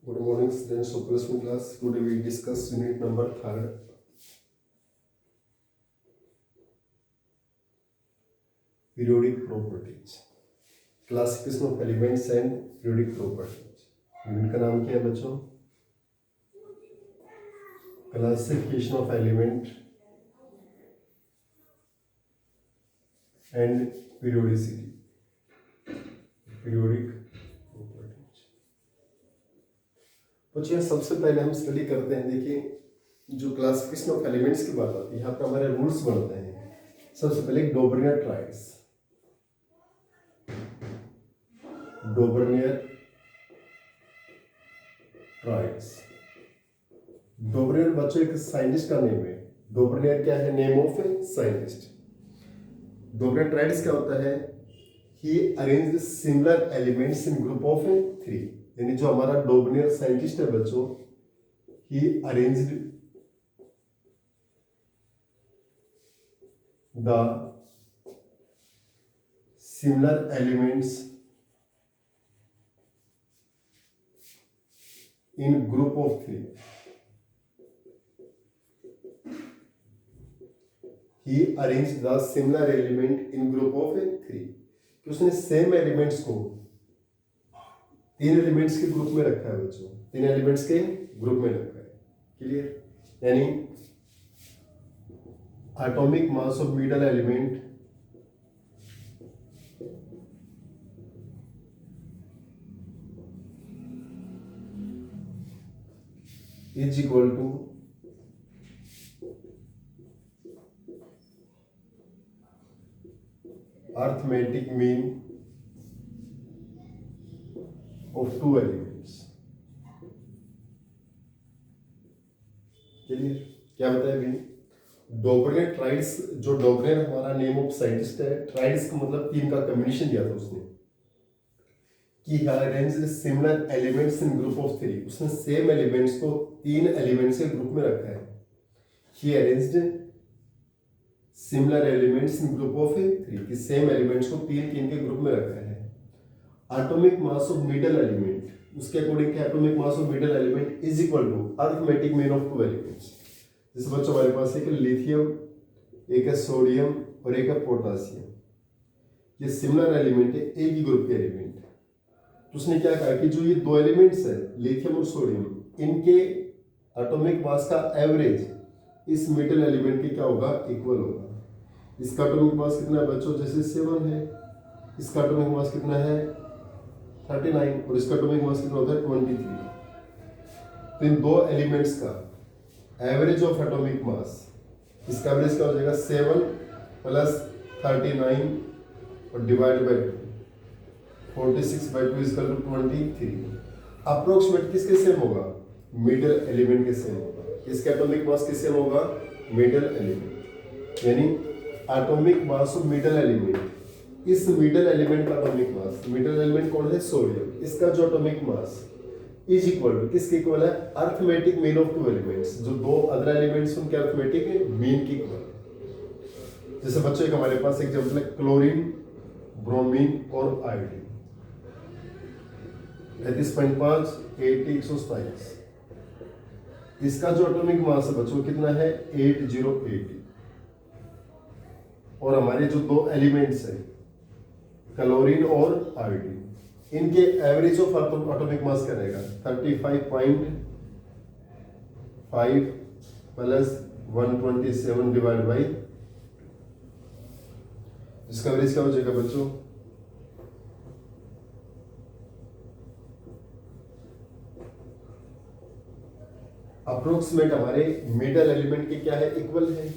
Good morning, students of plus one class. Today we discuss unit number 3rd. Periodic properties. Classification of elements and periodic properties. Unit का नाम क्या है बच्चों? Classification of element and periodicity. Periodic properties. बच्चों सबसे पहले हम study करते हैं. देखिए जो क्लासिफिकेशन ऑफ एलिमेंट्स की बात आती है यहाँ पे हमारे रूल्स बनते हैं. सबसे पहले डोबर्नियर ट्राइड्स. डोबर्नियर ट्राइड्स. डोबर्नियर बच्चों एक साइंटिस्ट का नेम है. डोबर्नियर क्या है? Name of a scientist. Dobereiner triads क्या होता है? He arranged similar elements in group of 3. यानी जो हमारा डोबर्नियर साइंटिस्ट है बच्चों, he arranged the similar elements in group of 3. He arranged the similar element in group of 3. कि उसने सेम एलिमेंट्स को 3 एलिमेंट्स के ग्रुप में रखा है बच्चों. 3 एलिमेंट्स के ग्रुप में रखा है. क्लियर? यानी atomic mass of middle element is equal to arithmetic mean of 2 elements. चलिए क्या बताया भाई? डोबर्नियर ट्राइड्स. जो डोबर्नियर हमारा नेम ऑफ साइंटिस्ट है. ट्राइड्स का मतलब 3 का कॉम्बिनेशन दिया था उसने कि arranged similar elements in group of 3. उसने सेम एलिमेंट्स को 3 एलिमेंट्स के ग्रुप में रखा है. He arranged similar elements in group of 3. कि सेम एलिमेंट्स को 3 के ग्रुप में रखा है. Atomic mass of middle element, उसके according atomic mass of middle element is equal to arithmetic mean of 2 elements. जैसे बच्चों हमारे पास एक लिथियम, एक है सोडियम और एक है पोटासियम. ये सिमिलर एलिमेंट है, एक ही ग्रुप के एलिमेंट. तो उसने क्या कहा कि जो ये 2 एलिमेंट्स है लिथियम और सोडियम, इनके एटॉमिक मास का एवरेज इस मिडल एलिमेंट के क्या होगा? इक्वल होगा. इसका एटॉमिक मास कितना है बच्चों? जैसे 7 है. इसका एटॉमिक मास कितना है? 39. और इसका एटॉमिक मास कितना होता है? 23. तो इन 2 एलिमेंट्स का एवरेज ऑफ एटॉमिक मास, इसका एवरेज क्या हो जाएगा? 7 प्लस 39 और divide by 46 by 2 is 23. Approximate किसके सेम होगा? मिडल एलिमेंट के सेम होगा. इसका एटॉमिक मास किससे सेम होगा? Middle element. यानी atomic mass of middle element, इस मिडल एलिमेंट का एटॉमिक मास, मिडल एलिमेंट कौन है? सोडियम. इसका जो atomic mass is equal to किसके इक्वल है? Arithmetic mean of 2 elements. जो 2 अदर एलिमेंट्स उनके अरिथमेटिक मीन की इक्वल. जैसे बच्चों एक हमारे पास एग्जांपल है क्लोरीन, ब्रोमीन और आयोडीन. 35.5 80 127. इसका जो एटॉमिक मास है बच्चों कितना है? 8080. और हमारे जो 2 एलिमेंट्स है क्लोरीन और आयोडीन, इनके एवरेज ऑफ एटॉमिक मास क्या रहेगा? 35.5 प्लस 127 डिवाइड बाई, इसका एवरेज क्या हो जाएगा बच्चों? अप्रोक्सीमेट हमारे मिडल एलिमेंट के क्या है? इक्वल है.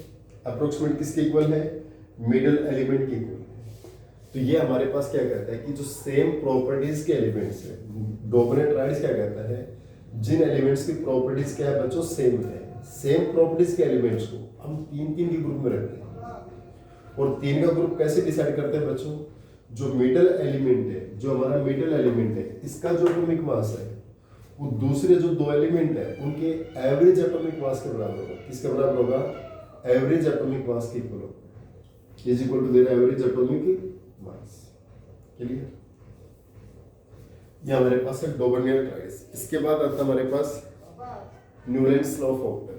अप्रोक्सीमेट किसके इक्वल है? मिडल एलिमेंट के इक्वल है. तो ये हमारे पास क्या कहता है कि जो सेम प्रॉपर्टीज के एलिमेंट्स है, डोबर्नियर ट्राइड्स क्या कहता है? जिन एलिमेंट्स की प्रॉपर्टीज क्या है बच्चों? सेम है. सेम प्रॉपर्टीज के एलिमेंट्स को हम 3 के ग्रुप में रखते हैं. और 3 का ग्रुप कैसे डिसाइड करते हैं बच्चों? जो मिडल एलिमेंट है, जो हमारा मिडल एलिमेंट है, इसका जो एटॉमिक मास है वो दूसरे जो 2 एलिमेंट है उनके एवरेज एटॉमिक मास के बराबर होगा. किसके बराबर होगा? एवरेज एटॉमिक मास के इक्वल होगा. Is equal to their average atomic mass. Clear? ये हमारे पास है डोबर्नियर ट्राइस। इसके बाद आता है हमारे पास न्यूलैंड्स लॉ ऑफ ऑक्टेव।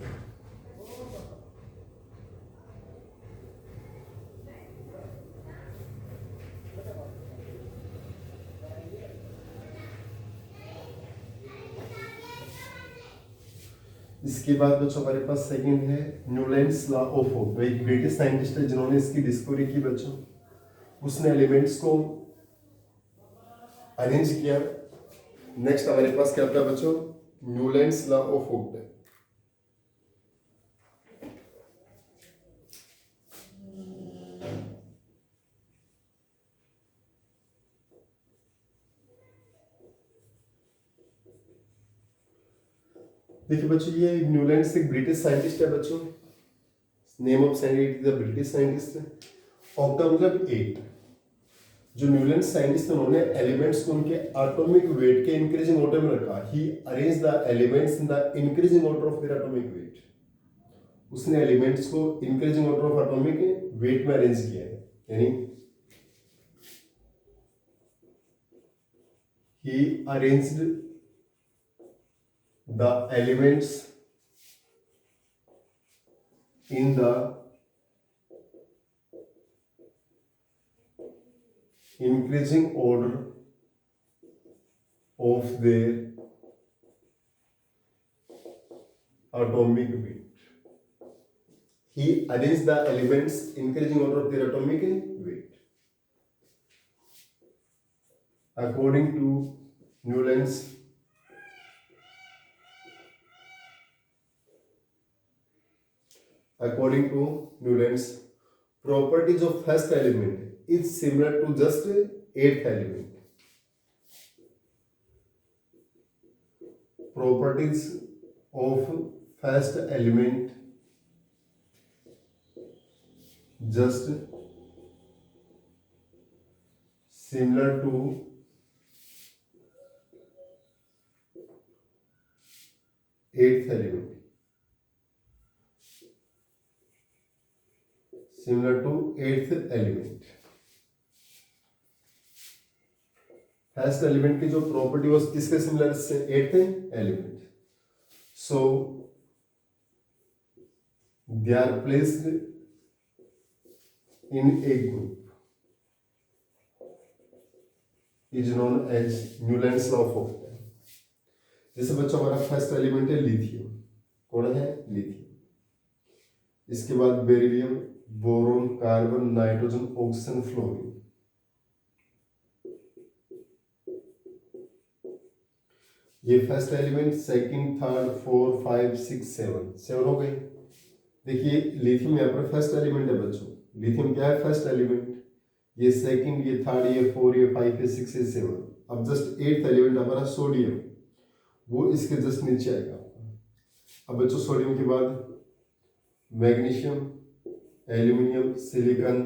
इसके बाद बच्चों हमारे पास सेकंड है न्यूलैंड्स लॉ ऑफ ऑक्टेव। एक ब्रिटिश साइंटिस्ट है जिन्होंने इसकी डिस्कवरी की बच्चों। उसने एलिमेंट्स को अरेंज किया। नेक्स्ट हमारे पास क्या आता है बच्चों, न्यूलैंड्स लॉ ऑफ ऑक्टेव। देखिए बच्चों, ये न्यूलैंड्स एक ब्रिटिश साइंटिस्ट है बच्चों। Name of scientist the British scientist. Octa मतलब 8। जो न्यूलैंड साइंटिस्ट उन्होंने एलिमेंट्स को उनके एटॉमिक वेट के इंक्रीजिंग ऑर्डर में रखा। He arrange the elements in the increasing order of their atomic weight. उसने एलिमेंट्स को increasing order of atomic weight में अरेंज किया है। यानी he arranged the elements in the increasing order of their atomic weight. He arranged the elements increasing order of their atomic weight. According to Newlands, properties of first element is similar to just eighth element. Properties of first element just similar to eighth element. Similar to eighth element. First element की जो property वो किसके similar से eighth element. So they are placed in a group is known as Newlands law of octave. जैसे बच्चों हमारा first element है lithium. कौन है? लिथियम. इसके बाद beryllium, boron, carbon, nitrogen, oxygen, fluorine. ये फर्स्ट एलिमेंट, सेकंड, थर्ड, 4, 5, 6, 7 हो गए. देखिए लिथियम यहाँ पर फर्स्ट एलिमेंट है बच्चों. लिथियम क्या है? First element. ये सेकंड, ये थर्ड, ये 4, ये 5, ये 6, ये 7. अब जस्ट एट्थ एलिमेंट हमारा सोडियम, वो इसके जस्ट नीचे आएगा. अब बच्चों सोडियम के बाद magnesium, aluminium, silicon,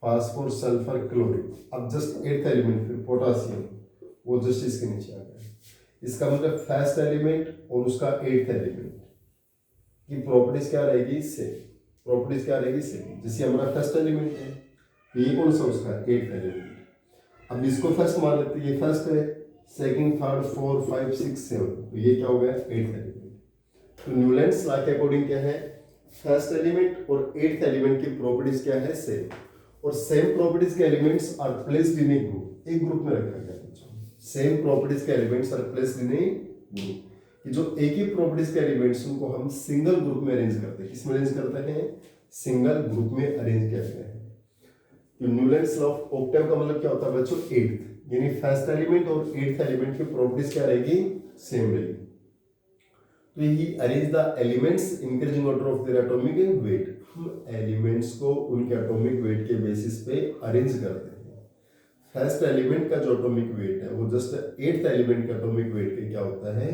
phosphor, sulphur, chlorine. अब जस्ट एट्थ एलिमेंट फिर पोटासियम, वो जस्ट इसके नीचे आ गया. इसका मतलब फर्स्ट एलिमेंट और उसका एट्थ एलिमेंट की प्रॉपर्टीज क्या रहेगी? सेम. प्रॉपर्टीज क्या रहेगी? सेम. जैसे हमारा फर्स्ट एलिमेंट है, तो ये कौन सा उसका? Eighth element. अब इसको फर्स्ट मान लेते हैं, ये फर्स्ट है. सेकंड, थर्ड, 4, 5, 6, 7, तो ये क्या हो गया? Eighth element. तो न्यूलैंड्स लॉ के अकॉर्डिंग क्या है? फर्स्ट एलिमेंट और एट्थ एलिमेंट की प्रॉपर्टीज क्या है? सेम. और सेम प्रॉपर्टीज के elements are placed in a group. एक ग्रुप में रखा गया. सेम प्रॉपर्टीज के elements are placed in a group. कि जो एक ही प्रॉपर्टीज के एलिमेंट्स उनको हम सिंगल ग्रुप में अरेंज करते हैं. किसमें अरेंज करते हैं? सिंगल ग्रुप में अरेंज किया गया है. तो न्यूलैंड्स लॉ ऑफ ऑक्टेव का मतलब क्या होता है बच्चों? एट्थ. यानी फर्स्ट एलिमेंट और एट्थ एलिमेंट की प्रॉपर्टीज क्या रहेगी? सेम रहेगी. तो he arrange the elements increasing order of their atomic weight. हम एलिमेंट्स को उनके एटॉमिक वेट के बेसिस पे अरेंज करते हैं. फर्स्ट एलिमेंट का जो एटॉमिक वेट है वो जस्ट एट्थ एलिमेंट के एटॉमिक वेट के क्या होता है?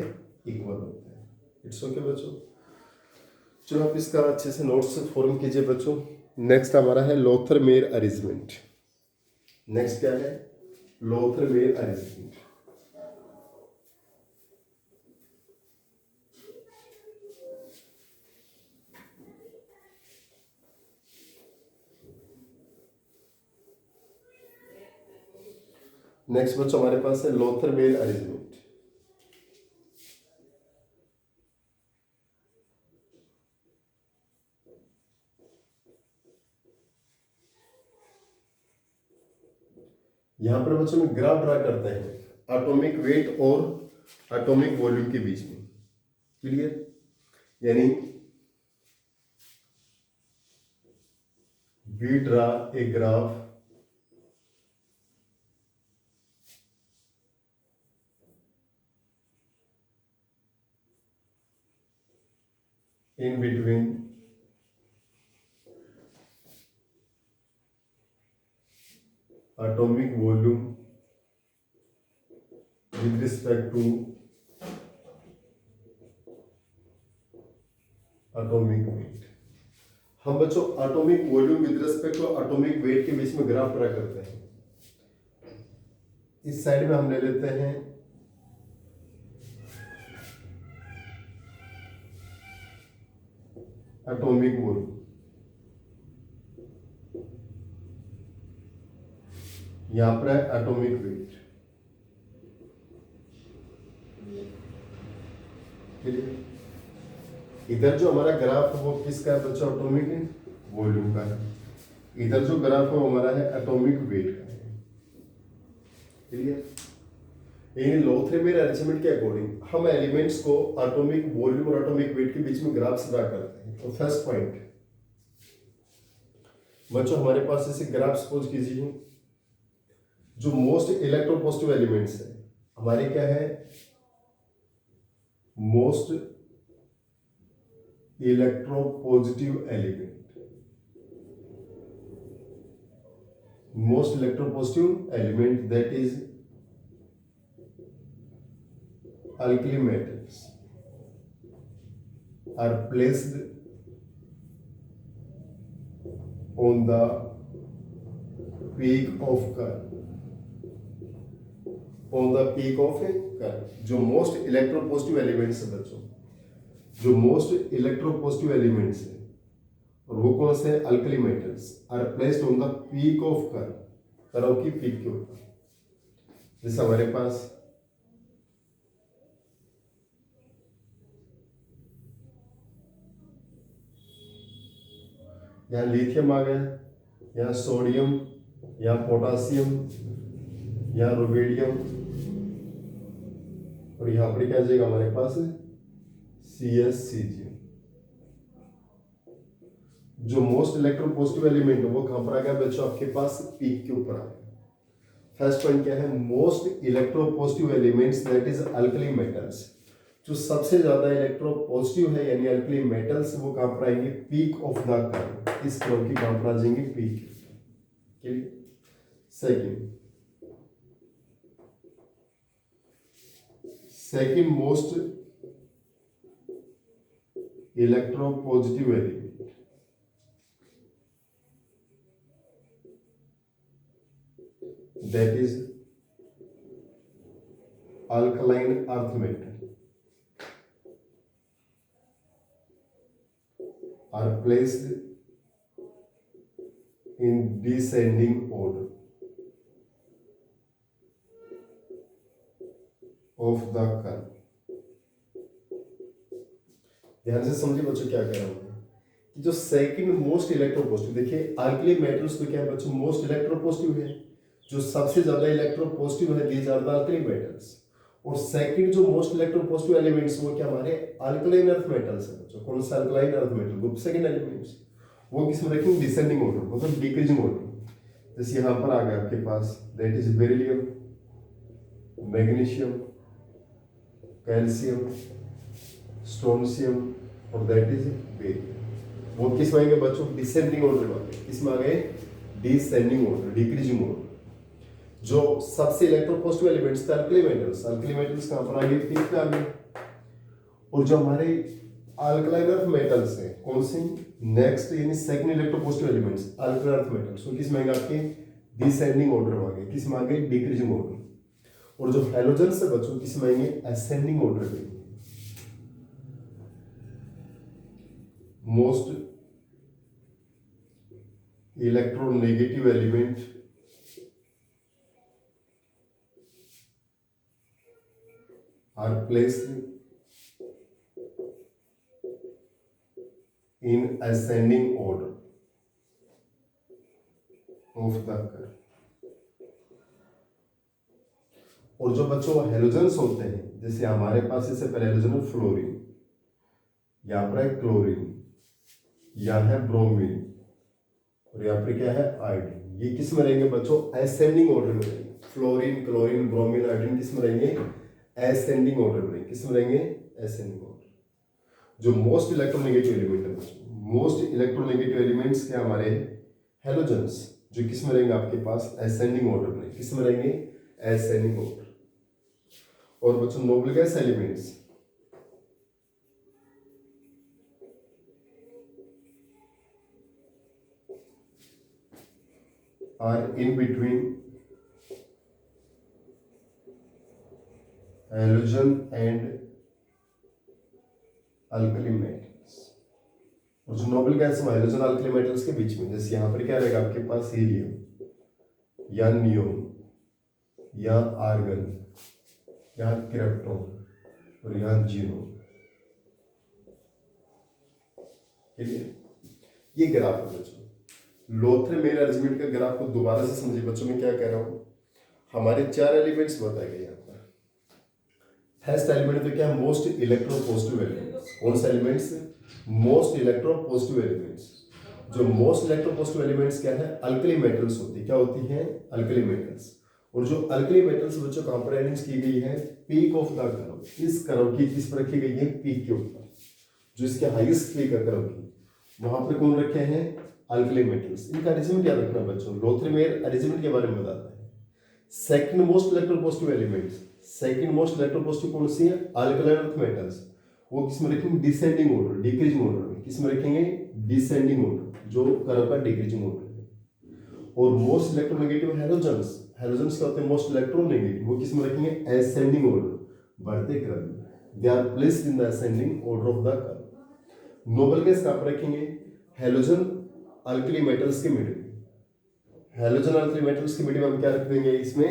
इक्वल होता है. इट्स ओके बच्चों. चलो आप इसका अच्छे से नोट्स फॉर्म कीजिए बच्चों. नेक्स्ट हमारा है लोथर-मेयर अरेंजमेंट. नेक्स्ट क्या है? Lothar Meyer arrangement. नेक्स्ट बच्चों हमारे पास है लोथर-मेल अरेंजमेंट। यहां पर बच्चों में ग्राफ ड्रा करते हैं एटॉमिक वेट और एटॉमिक वॉल्यूम के बीच में। क्लियर? यानी we draw a graph in between atomic volume with respect to atomic weight। हम बच्चों atomic volume with respect to atomic weight के बीच में ग्राफ ड्रा करते हैं। इस साइड में हम ले लेते हैं एटॉमिक वॉल्यूम, यहां पर है एटॉमिक वेट। इधर जो हमारा ग्राफ है वो किसका है बच्चों? एटॉमिक वॉल्यूम का है। इधर जो ग्राफ है वो हमारा है एटॉमिक वेट का है। क्लियर? इन लोथर-मेल अरेंजमेंट के अकॉर्डिंग हम एलिमेंट्स को एटॉमिक वॉल्यूम और एटॉमिक वेट के बीच में ग्राफ्स ड्रा करते हैं। तो फर्स्ट पॉइंट बच्चों हमारे पास ऐसे ग्राफ सपोज कीजिए, जो मोस्ट इलेक्ट्रोपॉजिटिव एलिमेंट्स है हमारे क्या है? Most electropositive element. most electropositive element, that is alkali metals, are placed on the peak of curve, on the peak of a curve। जो मोस्ट इलेक्ट्रोपॉजिटिव एलिमेंट्स है बच्चों, जो मोस्ट इलेक्ट्रोपॉजिटिव एलिमेंट्स है और वो कौन से? Alkali metals are placed on the peak of curve, curve की पीक के ऊपर। जैसे हमारे पास यहाँ लिथियम आ गया, यहाँ सोडियम, यहाँ पोटासियम, यहाँ रुबिडियम, और यहाँ पर क्या आ जाएगा हमारे पास? CsCgM। जो मोस्ट इलेक्ट्रोपॉजिटिव एलिमेंट है वो कहां पर आ गया बच्चों? आपके पास पीक के ऊपर आ गया। फर्स्ट पॉइंट क्या है? Most electropositive elements, that is alkali metals. जो सबसे ज्यादा इलेक्ट्रोपॉजिटिव है यानी अल्कली मेटल्स, वो कहां पर आएंगे? Peak of the curve. इस कर्व की कहां पर आ जाएंगे? Peak. Second most electropositive element, that is alkaline earth metal, are placed in descending order of the curve। ध्यान से समझिए बच्चों क्या कह रहा हूं कि जो सेकंड मोस्ट इलेक्ट्रोपॉजिटिव, देखिए अल्कली मेटल्स तो क्या है बच्चों? मोस्ट इलेक्ट्रोपॉजिटिव है। जो सबसे ज्यादा इलेक्ट्रोपॉजिटिव है these are the alkali metals. और सेकंड जो मोस्ट इलेक्ट्रोपॉजिटिव एलिमेंट्स वो क्या हमारे? अल्कलाइन अर्थ मेटल्स है बच्चों। कौन सा? Alkaline earth metal group second elements. वो किस में रखेंगे? डिसेंडिंग ऑर्डर, मतलब डिक्रीजिंग ऑर्डर। जैसे यहां पर आ गया आपके पास, that is beryllium, magnesium, calcium, strontium, और दैट इज बेरियम। वो किस में आएंगे बच्चों? डिसेंडिंग ऑर्डर में आएंगे। किस में आ गए? Descending order, decreasing order. जो सबसे इलेक्ट्रोपॉजिटिव एलिमेंट्स थे अल्कली मेटल्स, अल्कली मेटल्स कहां पर आ गए? पीक पे आ गए। और जो हमारे अल्कलाइन अर्थ मेटल्स हैं कौन से? नेक्स्ट यानी second electropositive elements alkaline earth metals, वो किस में आएंगे? आपके डिसेंडिंग ऑर्डर में आ गए। किस में आ गए? Decreasing order. और जो हैलोजन्स है बच्चों किस में आएंगे? असेंडिंग ऑर्डर में। Most electronegative element are placed in ascending order of the curve। और जो बच्चों हेलोजन्स होते हैं, जैसे हमारे पास इससे पहले हेलोजन है फ्लोरीन, यहाँ पर है क्लोरीन, यहाँ है ब्रोमीन और यहाँ पर क्या है आयोडीन। ये किस में रहेंगे बच्चों? एसेंडिंग ऑर्डर में रहेंगे। फ्लोरीन, क्लोरीन, ब्रोमीन, आयोडीन किस में रहेंगे? एसेंडिंग ऑर्डर में रहेंगे। किस में रहेंगे? Ascending order. जो मोस्ट इलेक्ट्रोनेगेटिव एलिमेंट है बच्चों, मोस्ट इलेक्ट्रोनेगेटिव एलिमेंट्स क्या हमारे हेलोजन्स, जो किस में रहेंगे आपके पास? एसेंडिंग ऑर्डर में। किस में रहेंगे? Ascending order. और बच्चों noble gas elements are in between halogen and alkali metals. और जो नोबल गैस है हेलोजन अल्कली मेटल्स के बीच में, जैसे यहाँ पर क्या रहेगा आपके पास? हीलियम या नियोन या आर्गन या क्रिप्टॉन और यहाँ जीनोन। ये ग्राफ है बच्चों, लोथर मेयर अरेंजमेंट का ग्राफ को दोबारा से समझिए बच्चों। मैं क्या कह रहा हूँ, हमारे 4 एलिमेंट्स बताए गए यहाँ पर। फर्स्ट एलिमेंट तो क्या है? Most electropositive elements. कौन से एलिमेंट्स? Most electropositive elements. जो मोस्ट इलेक्ट्रोपॉजिटिव एलिमेंट्स क्या है? अल्कली मेटल्स होती है। क्या होती है? Alkali metals. और जो अल्कली मेटल्स बच्चों कहां पर अरेंज की गई है? Peak of the curve. इस कर्व की किस पर रखी गई है? पीक के ऊपर, जो इसके हाईएस्ट पीक है कर्व की, वहां पर कौन रखे हैं? Alkali metals. इनका अरेंजमेंट याद रखना बच्चों, लोथर मेयर अरेंजमेंट के बारे में बताता है। Second most electropositive elements, second most electropositive कौन सी है? Alkaline earth metals. वो किस में रखेंगे? डिसेंडिंग ऑर्डर, डिक्रीजिंग ऑर्डर में। किस में रखेंगे? डिसेंडिंग ऑर्डर, जो कर्व का डिक्रीजिंग ऑर्डर है। और मोस्ट इलेक्ट्रोनेगेटिव हेलोजन्स, हेलोजन्स क्या होते हैं? Most electronegative. वो किस में रखेंगे? असेंडिंग ऑर्डर, बढ़ते क्रम में। They are placed in the ascending order of the curve. Noble gas कहां पर रखेंगे? हेलोजन अल्कली मेटल्स के मिडिल में। हेलोजन अल्कली मेटल्स के मिडिल में हम क्या रख देंगे? इसमें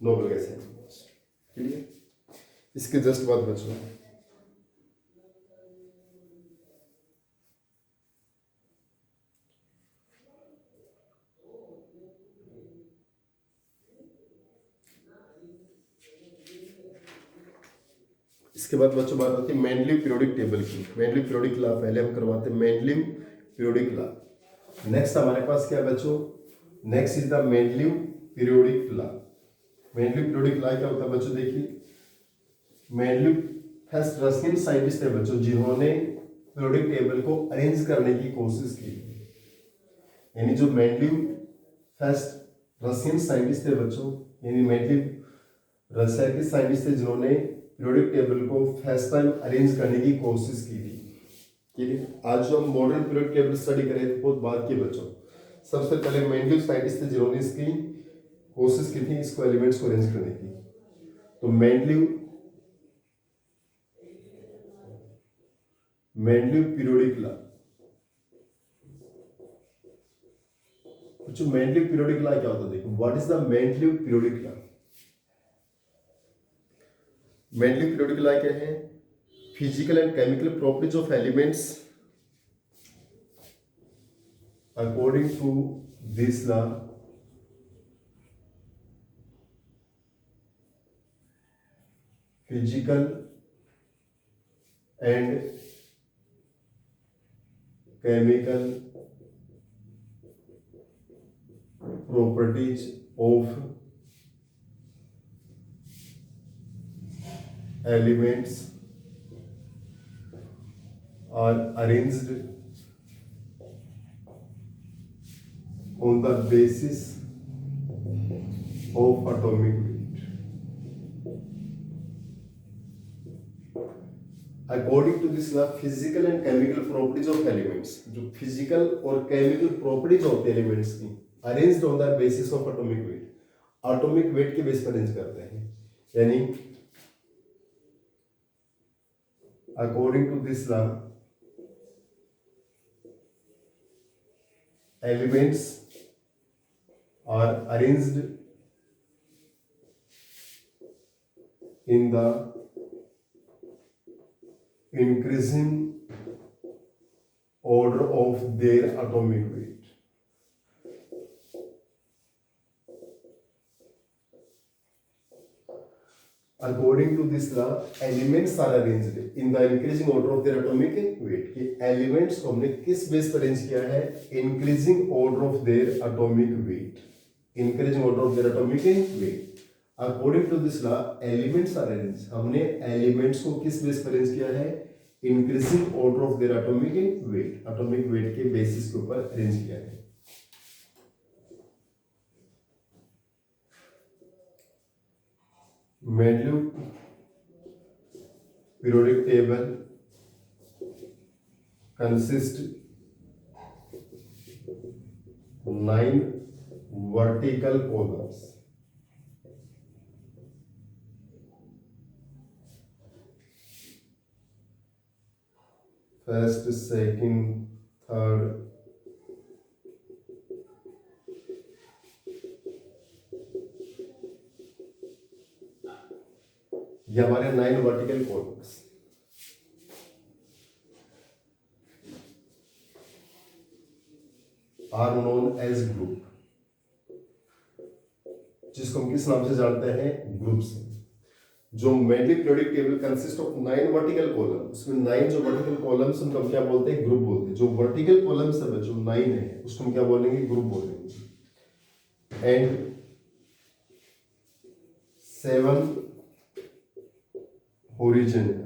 नोबल गैस है। क्लियर? इसके जस्ट बाद बच्चों इसके बाद बच्चों बात आती है मेंडलीव पीरियोडिक टेबल की। मेंडलीव पीरियोडिक लॉ पहले हम करवाते हैं, मेंडलीव पीरियोडिक लॉ। नेक्स्ट हमारे पास क्या बच्चों? Next is the Mendeleev periodic law. Mendeleev periodic law क्या होता है बच्चों? देखिए, मेंडलीव फर्स्ट रशियन साइंटिस्ट है बच्चों, जिन्होंने पीरियोडिक टेबल को अरेंज करने की कोशिश की। यानी जो मेंडलीव फर्स्ट रशियन साइंटिस्ट है बच्चों, यानी मेंडलीव रशिया के साइंटिस्ट है जिन्होंने पीरियोडिक टेबल को फर्स्ट टाइम अरेंज करने की कोशिश की थी। ठीक है, आज जो हम मॉडर्न पीरियोडिक टेबल स्टडी करें तो बहुत बाद के बच्चों, सबसे पहले मेंडलीव साइंटिस्ट थे जिन्होंने इसकी कोशिश की थी, इसको एलिमेंट्स को अरेंज करने की। तो मेंडलीव पीरियोडिक लॉ, बच्चों मेंडलीव पीरियोडिक लॉ क्या होता है? देखो, what is the Mendeleev periodic law? Mendeleev periodic law क्या है? Physical and chemical properties of elements according to this law physical and chemical properties of elements are arranged on the basis of atomic weight. According to this law, physical and chemical properties of elements, जो physical और chemical properties होते हैं elements की, arranged on the basis of atomic weight, atomic weight के base पर arrange करते हैं। यानी according to this law, elements are arranged in the increasing order of their atomic weight. According to this law, elements are arranged in the increasing order of their atomic weight. कि elements को हमने किस base पर arrange किया है? Increasing order of their atomic weight. Increasing order of their atomic weight. According to this law, elements are arranged. हमने elements को किस बेस पर अरेंज किया है? Increasing order of their atomic weight. Atomic weight के basis के ऊपर arrange किया है. Mendeleev periodic table consists 9 vertical columns. First, second, third, ये हमारे 9 vertical columns. Are known as group, जिसको हम किस नाम से जानते हैं? ग्रुप से. जो Mendeleev periodic table consist of 9 vertical column, उसमें 9 जो वर्टिकल कॉलम्स उनको हम क्या बोलते हैं? ग्रुप बोलते हैं. जो वर्टिकल कॉलम्स है जो 9 है उसको हम क्या बोलेंगे? ग्रुप बोलेंगे. And 7 horizontal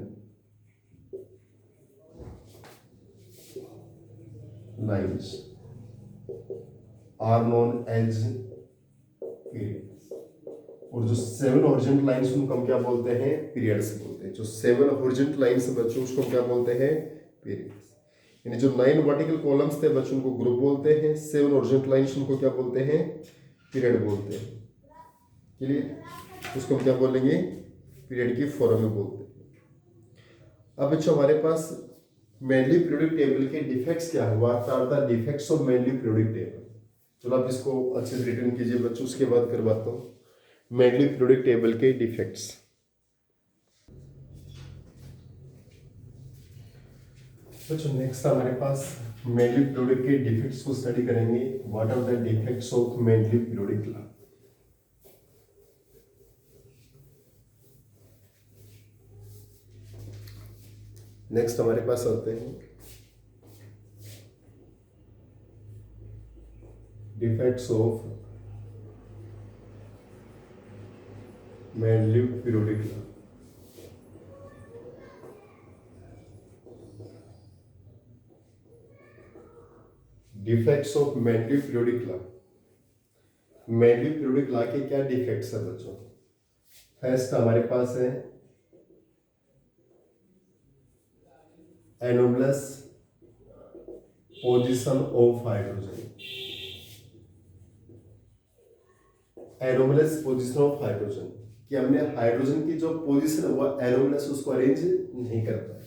lines are known as periods. और जो 7 horizontal lines उनको हम क्या बोलते हैं? periods बोलते हैं. जो 7 horizontal lines है बच्चों उसको हम क्या बोलते हैं? periods. यानी जो 9 vertical columns थे बच्चों को ग्रुप बोलते हैं. 7 horizontal lines उनको क्या बोलते हैं? पीरियड बोलते हैं. क्लियर? उसको हम क्या बोलेंगे? पीरियड की फॉर्म में बोलते हैं. अब बच्चों हमारे पास मेंडलीव पीरियोडिक टेबल के डिफेक्ट्स क्या हुआ? Are the defects of Mendeleev periodic table. चलो आप इसको अच्छे से रिटर्न कीजिए बच्चों, उसके बाद करवाता हूँ मेंडलीव पीरियोडिक टेबल के डिफेक्ट्स. बच्चों नेक्स्ट हमारे पास मेंडलीव पीरियोडिक के डिफेक्ट्स को स्टडी करेंगे. What are the defects of Mendeleev periodic law. Next हमारे पास आते हैं defects of Mendeleev periodic law. Defects of Mendeleev periodic law. Mendeleev periodic law के क्या डिफेक्ट्स है बच्चों? फर्स्ट हमारे पास है anomalous position of hydrogen. Anomalous position of hydrogen कि हमने हाइड्रोजन की जो पोजीशन है वो एनोमलस उसको अरेंज नहीं कर पाए.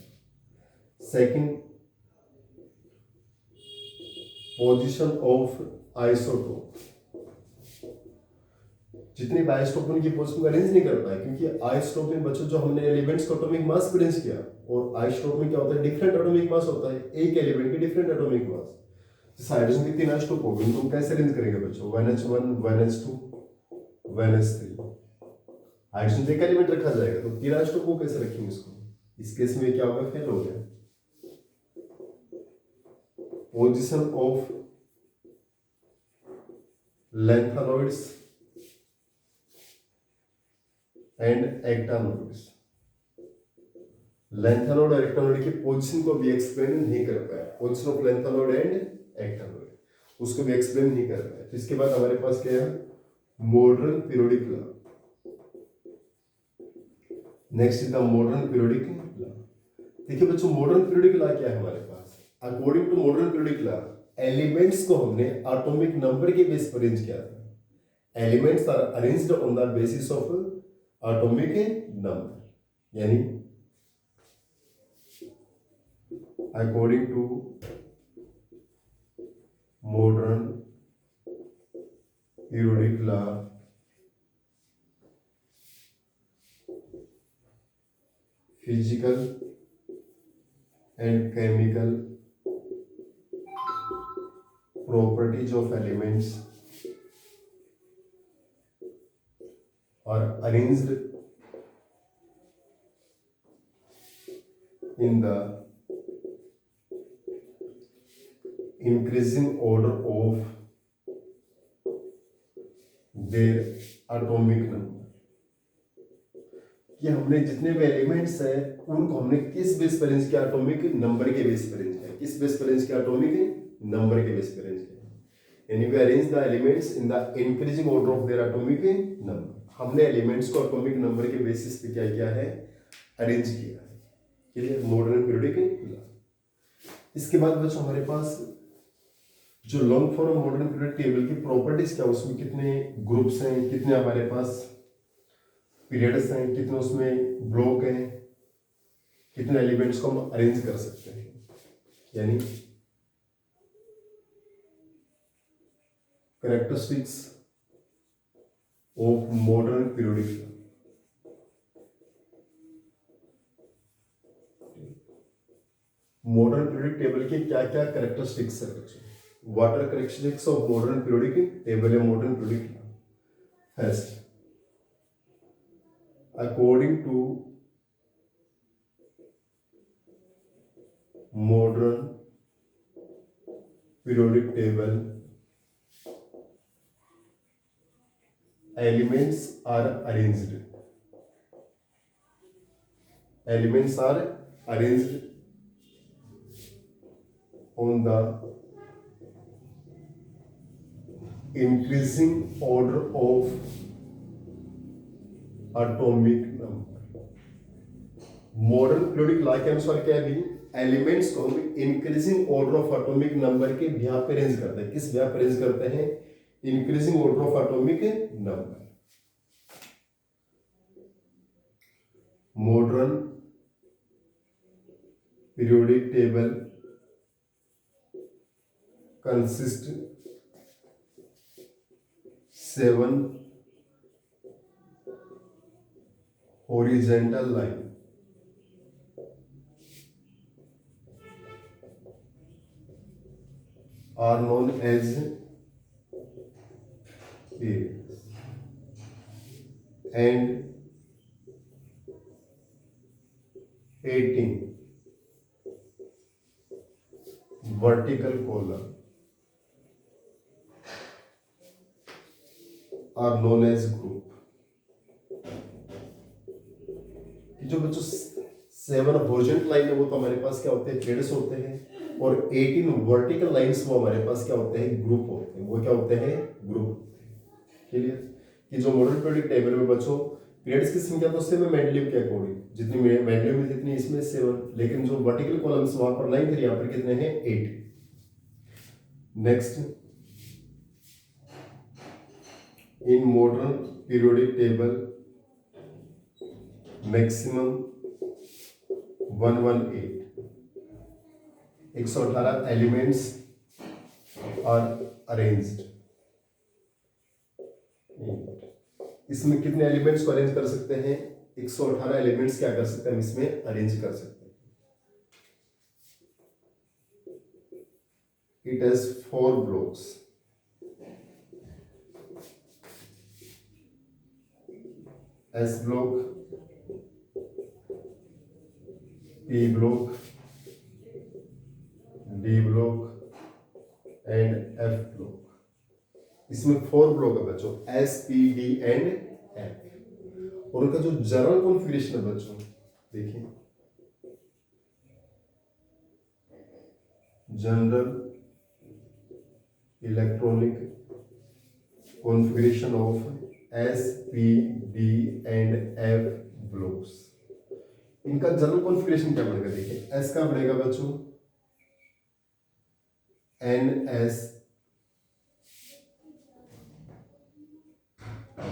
Second, position of isotope. जितनी भी आइसोटोप उनकी पोजीशन को अरेंज नहीं कर पाए, क्योंकि आइसोटोप में बच्चों जो हमने एलिमेंट्स को एटॉमिक मास अरेंज किया, और आइसोटोप में क्या होता है? डिफरेंट एटॉमिक मास होता है. एक एलिमेंट के डिफरेंट एटॉमिक मास. जैसे हाइड्रोजन के 3 आइसोटोप हो गए, उनको कैसे अरेंज करेंगे बच्चों? 1h1 1h2 1h3. हाइड्रोजन एक एलिमेंट रखा जाएगा तो 3 आइसोटोप को कैसे रखेंगे इसको? इस केस में क्या होगा? फेल हो गया. Position of lanthanoids and actinoids. Lanthanoid और एक्टानॉइड की पोजीशन को भी एक्सप्लेन नहीं कर पाया. पोजीशन ऑफ लैंथेनॉइड एंड एक्टानॉइड उसको भी एक्सप्लेन नहीं कर पाया. तो इसके बाद हमारे पास क्या है? Modern periodic law. Next is the modern periodic law. देखिए बच्चों मॉडर्न पीरियोडिक लॉ क्या है हमारे पास? According to modern periodic law, elements को हमने एटॉमिक नंबर के बेस पर अरेंज किया था. Elements are arranged on the basis of atomic number. यानी according to modern periodic law, physical and chemical properties of elements are arranged in the increasing order of their atomic number। कि हमने जितने भी elements हैं उनको हमने किस base पर अरेंज किया, एटॉमिक नंबर के बेस पर अरेंज किया। किस बेस पर अरेंज किया? एटॉमिक नंबर के बेस पर अरेंज किया। यानी we arrange the elements in the increasing order of their atomic number. हमने एलिमेंट्स को एटॉमिक नंबर के बेसिस पे क्या किया है? अरेंज किया है। क्लियर? Modern periodic law. इसके बाद बच्चों हमारे पास जो long form modern periodic table की प्रॉपर्टीज क्या, उसमें कितने ग्रुप्स हैं, कितने हमारे पास पीरियड्स हैं, कितने उसमें ब्लॉक हैं, कितने एलिमेंट्स को हम अरेंज कर सकते हैं। यानी characteristics of modern periodic. Modern periodic table के क्या क्या कैरेक्टरिस्टिक्स है बच्चों? What are characteristics of modern periodic table या modern periodic? First, according to modern periodic table, elements are arranged on the increasing order of atomic number. Modern periodic law के अनुसार क्या है? एलिमेंट्स को हम increasing order of atomic number के behalf पे arrange करते हैं। किस बिहाफ पे अरेंज करते हैं? Increasing order of atomic number. Modern periodic table consist 7 horizontal line are known as periods, and 18 vertical column are known as group। जो बच्चों 7 हॉरिजॉन्टल लाइन है वो तो हमारे पास क्या होते हैं? पीरियड्स होते हैं। और 18 वर्टिकल लाइंस वो हमारे पास क्या होते हैं? ग्रुप होते हैं। वो क्या होते हैं? ग्रुप होते हैं। क्लियर? कि जो मॉडर्न पीरियोडिक टेबल में बच्चों पीरियड्स की संख्या तो सेम है मेंडलीव के अकॉर्डिंग, जितनी मेंडलीव में जितनी इसमें 7, लेकिन जो वर्टिकल कॉलम्स वहां पर 9 थे, यहाँ पर कितने हैं? 8। Next, in modern periodic table maximum 118 elements are arranged. इसमें कितने एलिमेंट्स को अरेंज कर सकते हैं? 118 एलिमेंट्स क्या कर सकते हैं? हम इसमें अरेंज कर सकते हैं। It has 4 blocks. S block, P block, D block and F block. इसमें 4 ब्लॉक है बच्चों, S, P, D and F। और उनका जो जनरल कॉन्फ़िगरेशन है बच्चों, देखिए general electronic configuration of S, P, D and F blocks. इनका जनरल कॉन्फ़िगरेशन क्या बनेगा? देखिए S का बनेगा बच्चों NS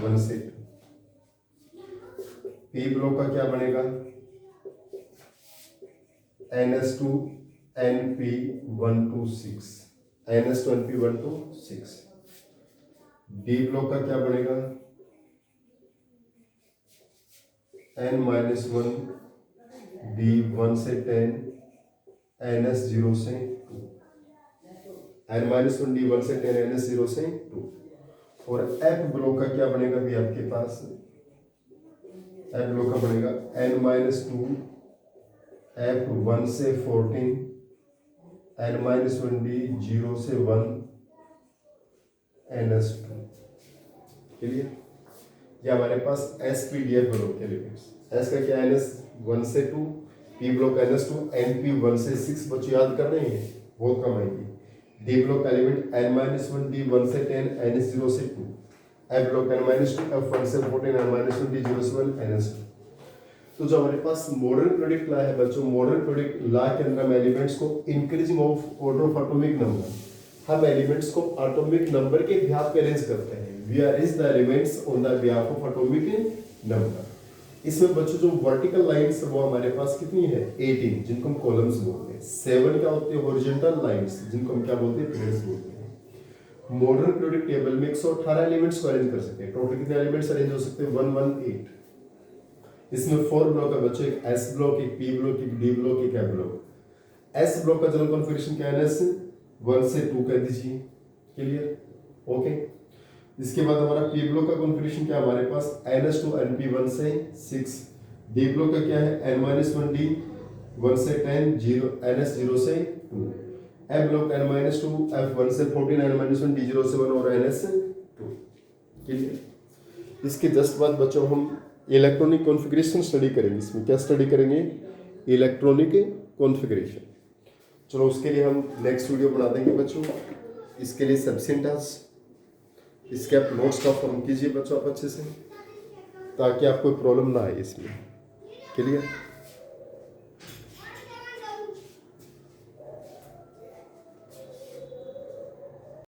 1 से 2। P ब्लॉक का क्या बनेगा? NS2 NP 1 to 6, NS2 NP 1 to 6। D block का क्या बनेगा? N-1 D 1 से 10 NS0 से 2, n-1 D 1 से 10 NS0 से 2। और F ब्लॉक का क्या बनेगा भी आपके पास, F ब्लॉक का बनेगा n-2 F1 से 14 n-1 D 0 से 1 NS2। क्लियर? ये हमारे पास SPDF ब्लॉक के एलिमेंट्स, S का क्या NS1 से 2, P ब्लॉक NS2, NP1 से 6। बच्चों याद कर रहे हैं, बहुत कम आएगी। D block element n-1 D 1 से 10 NS0 से 2, F ब्लॉक n-2 F1 से 14 n-1 D 0 से 1 NS2। तो जो हमारे पास मॉडर्न प्रोडक्ट लॉ है बच्चों, मॉडर्न प्रोडक्ट लॉ के अंदर हम एलिमेंट्स को increasing of order of atomic number, हम एलिमेंट्स को एटॉमिक नंबर के बिहाफ पे अरेंज करते हैं। We arrange the elements on the behalf of atomic number. इसमें बच्चों जो वर्टिकल लाइंस वो हमारे पास कितनी है 18, जिनको हम कॉलम्स बोलते हैं। 7 क्या होते हैं हॉरिजॉन्टल लाइंस, जिनको हम क्या बोलते हैं पेयर्स बोलते हैं। मॉडर्न प्रोडक्ट टेबल में 118 एलिमेंट्स को अरेंज कर सकते हैं। टोटल कितने एलिमेंट्स अरेंज हो सकते हैं 118। इसमें 4 ब्लॉक है बच्चों, एक S ब्लॉक, एक P ब्लॉक, एक D ब्लॉक, एक F ब्लॉक। S ब्लॉक का जनरल कॉन्फ़िगरेशन क्या है, NS1 से 2 कह दीजिए। क्लियर? ओके। इसके बाद हमारा P ब्लॉक का कॉन्फ़िगरेशन क्या है हमारे पास, NS2 NP1 से 6। D ब्लॉक का क्या है n-1 D 1 से 10 0 NS0 से 2। F ब्लॉक n-2 F1 से 14 n-1 D 0 से 1 और NS2। क्लियर? इसके जस्ट बाद बच्चों हम इलेक्ट्रॉनिक कॉन्फ़िगरेशन स्टडी करेंगे। इसमें क्या स्टडी करेंगे, इलेक्ट्रॉनिक कॉन्फ़िगरेशन। चलो उसके लिए हम नेक्स्ट वीडियो बना देंगे बच्चों। इसके लिए सफिशिएंट टास्क, इसके आप नोट्स का फॉर्म कीजिए बच्चों आप अच्छे से, ताकि आपको प्रॉब्लम ना आए इसमें। क्लियर?